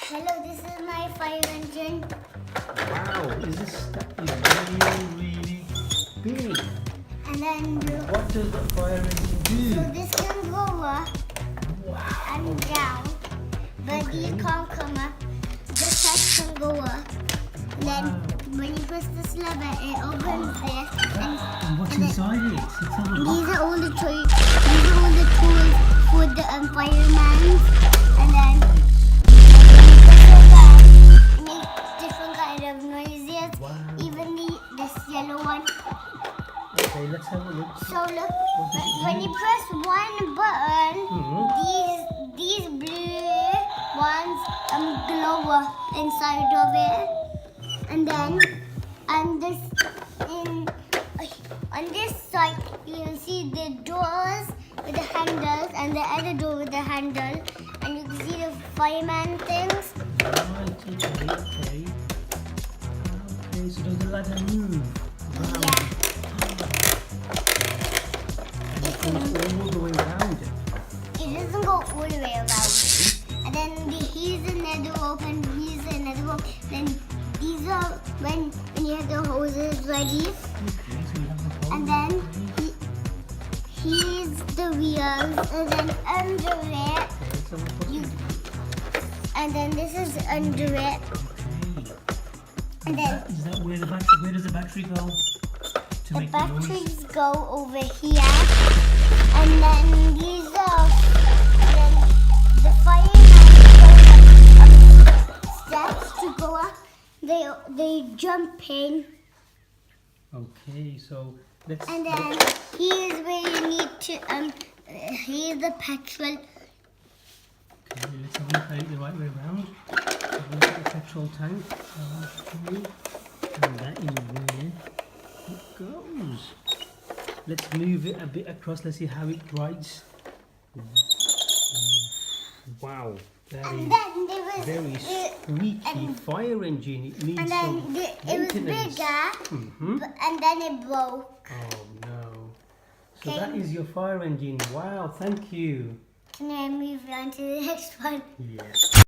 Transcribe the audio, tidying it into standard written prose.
Hello, this is my fire engine. Wow, that is really big. And then What does the fire engine do? so this can go up Wow. and down, but Okay. these can't come up. This side can go up. And then when you press this lever, it opens this. And what's and then- inside it? Let's have a look. These are all the toys. These are all the tools for the firemen. And then when you press it down, it makes different kind of noises. Wow. Even this yellow one. Okay, let's have a look. So look, What does it when do? you press one button, Mhm. these blue ones glow up inside of it, and then on this side you can see the doors with the handles and the other door with the handle, and you can see the fireman things. Right, okay. Okay, so does the ladder move? Wow. Yeah. And it goes all the way around it. It doesn't go all the way around. And then here's another rope and here's another rope. Then these are when you have the hoses ready. Okay, so you have the hole. And then Okay. here's the wheels. And then under it, Okay, so what's you, it? and then this is under it. Okay. And then Is that where does the battery go? To the make the noise? batteries go over here. And then these are, and then the firemen go up steps to go up. They jump in. Okay, so let's. And then here's where you need to here's the petrol. Okay, let's have a look at it the right way around. Have a look at the petrol tank. Okay. And that is where it goes. Let's move it a bit across. Let's see how it rides. Wow, that And is then there was very squeaky and- fire engine. It needs and some then it was maintenance. bigger, Mhm. and then it broke. Oh no. So Okay. that is your fire engine. Wow, thank you. And then I move on to the next one. Yes.